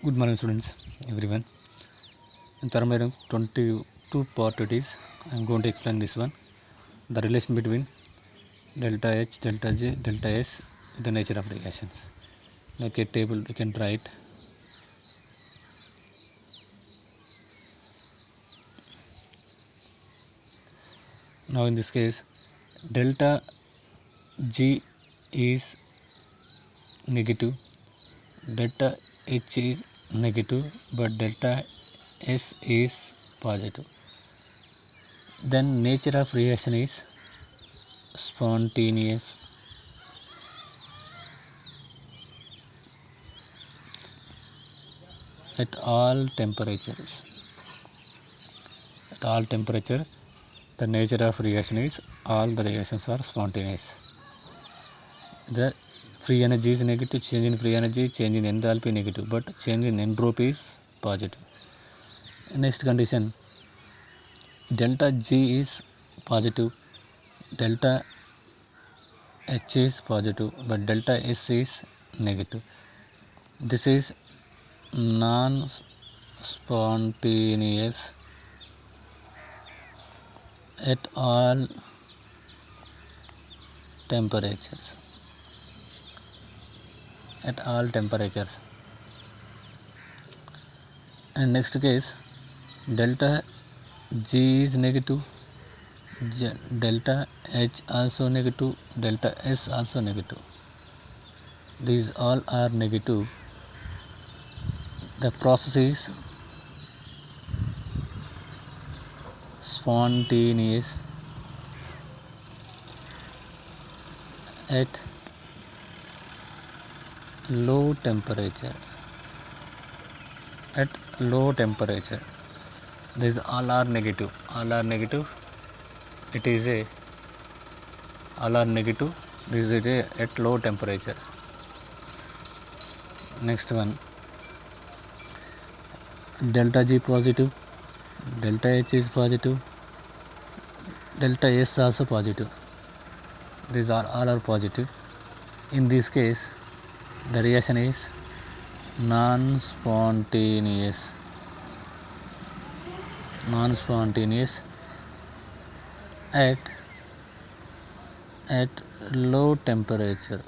Good morning, students, everyone. In thermodynamics 22 part it is. I am going to explain this one. The relation between delta H, delta J, delta S, the nature of reactions. Like a table, you can write. Now in this case, delta G is negative, delta H is negative, but delta S is positive. Then nature of reaction is spontaneous at all temperatures. At all temperature, the nature of reaction is all the reactions are spontaneous. The free energy is negative, change in free energy, change in enthalpy negative, but change in entropy is positive. Next condition, delta G is positive, delta H is positive, but delta S is negative. This is non-spontaneous at all temperatures. At all temperatures. And next case, delta G is negative, delta H also negative, delta S also negative. These all are negative. The process is spontaneous at low temperature. At low temperature, these all are negative. All are negative. It is a all are negative. This is a at low temperature. Next one, delta G positive, delta H is positive, delta S also positive. These are all are positive. In this case, the reaction is non-spontaneous. Non-spontaneous at low temperature.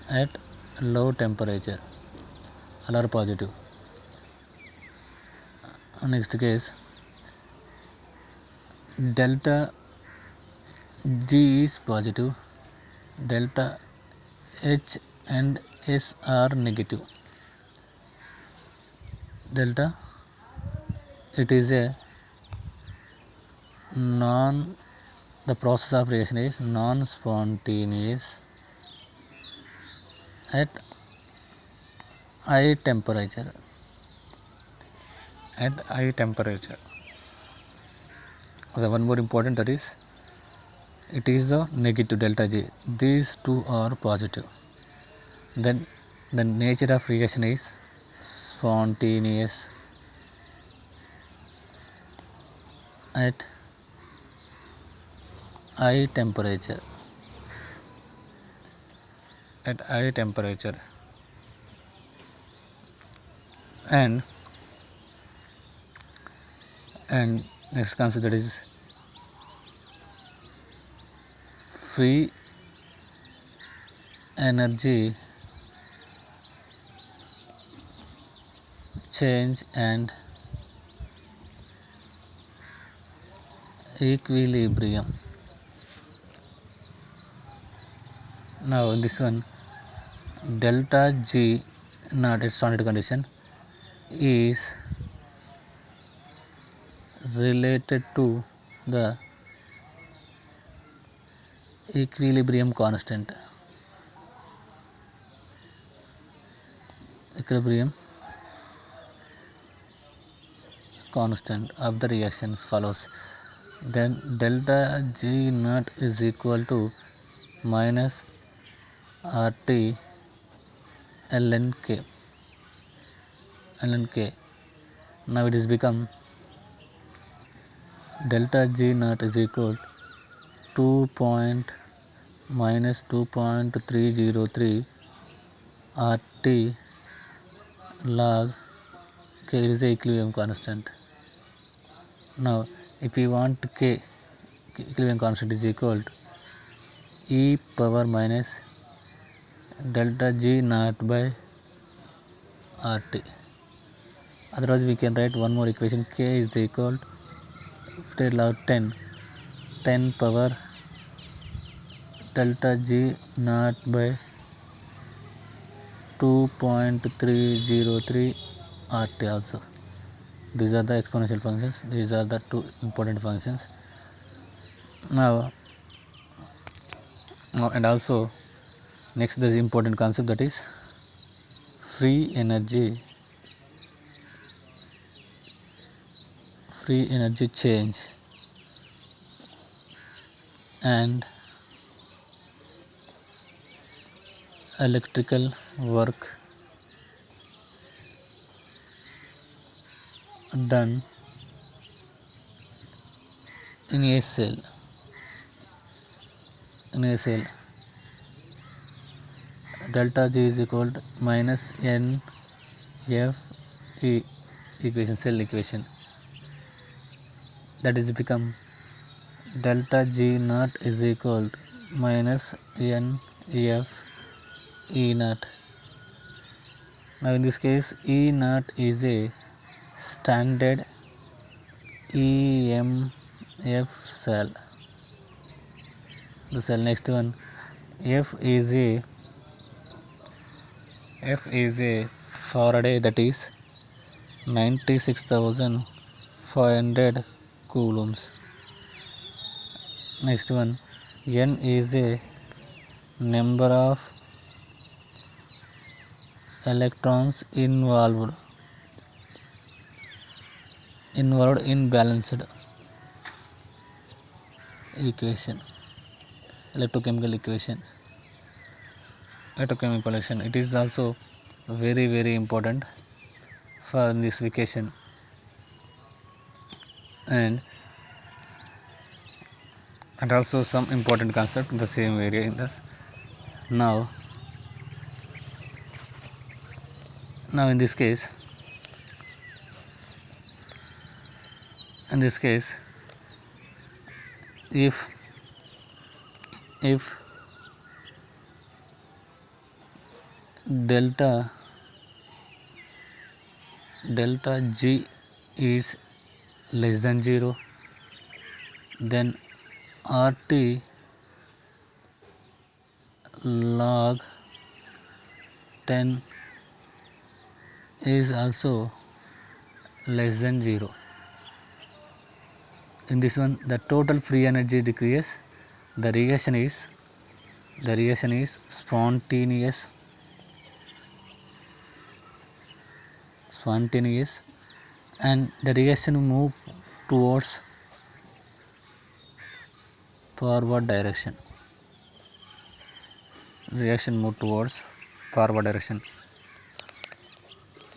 At low temperature, all are positive. Next case, delta G is positive, delta H and S are negative. Delta, it is a the process of reaction is non-spontaneous at high temperature. At high temperature. The one more important, that is, it is the negative delta G. These two are positive. Then the nature of reaction is spontaneous at high temperature. At high temperature. And next concept, that is free energy change and equilibrium. Now in this one, delta G not at standard condition is related to the equilibrium constant. Equilibrium constant of the reactions follows. Then delta G naught is equal to minus RT ln K. Now it is become delta G naught is equal to 2.303 RT log k is the equilibrium constant. Now if we want k equilibrium constant is equal to e power minus delta g naught by RT. Otherwise we can write one more equation, k is equal to log 10 power delta g naught by 2.303 RT also. These are the exponential functions. These are the two important functions. Now and also next there is important concept, that is free energy change and electrical work done in a cell. Delta G is equal to minus N F E equation, cell equation. That is become delta G naught is equal to minus N F E naught. Now in this case E naught is a standard EMF cell. The cell next one, F is a Faraday, that is 96,500 coulombs. Next one, N is a number of electrons involved in balanced equation, electrochemical equations. It is also very important for this equation, and also some important concept in the same area in this. Now in this case if delta G is less than 0, then RT log 10 is also less than 0. In this one the total free energy decreases. The reaction is spontaneous, and the reaction move towards forward direction.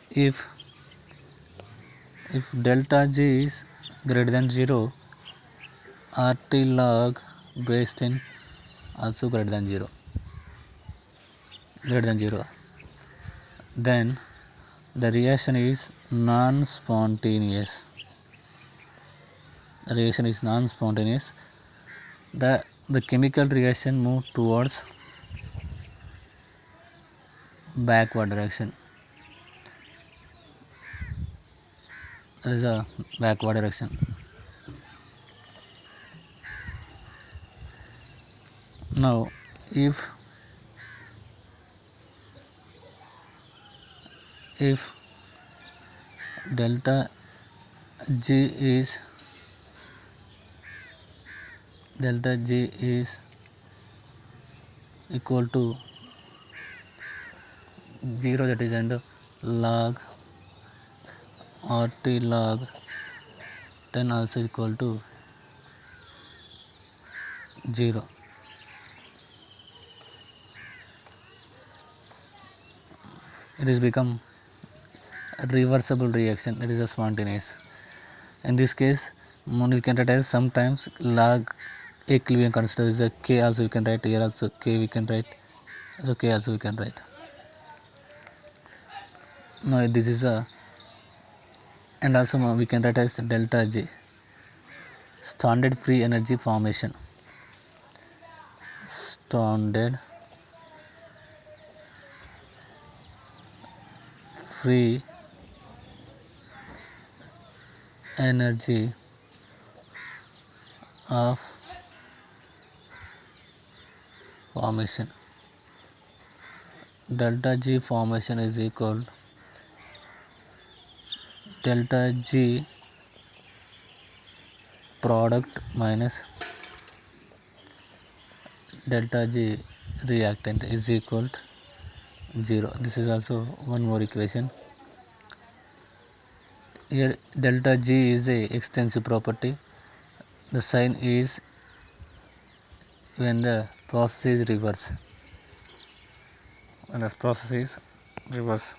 If delta G is greater than 0, RT log base 10 also greater than 0, then the reaction is non-spontaneous. The chemical reaction move towards backward direction. There is a backward direction. Now if delta G is equal to 0, that is under log RT log 10 also equal to 0. It is become a reversible reaction. It is a spontaneous. In this case we can write as sometimes log equilibrium constant is a K also we can write. Here also K we can write. So K also we can write. Now this is a, and also we can write as delta G, standard free energy formation. Standard free energy of formation. Delta G formation is equal delta G product minus delta G reactant is equal to 0. This is also one more equation. Here delta G is a extensive property. The sign is when the process is reverse. When the process is reverse.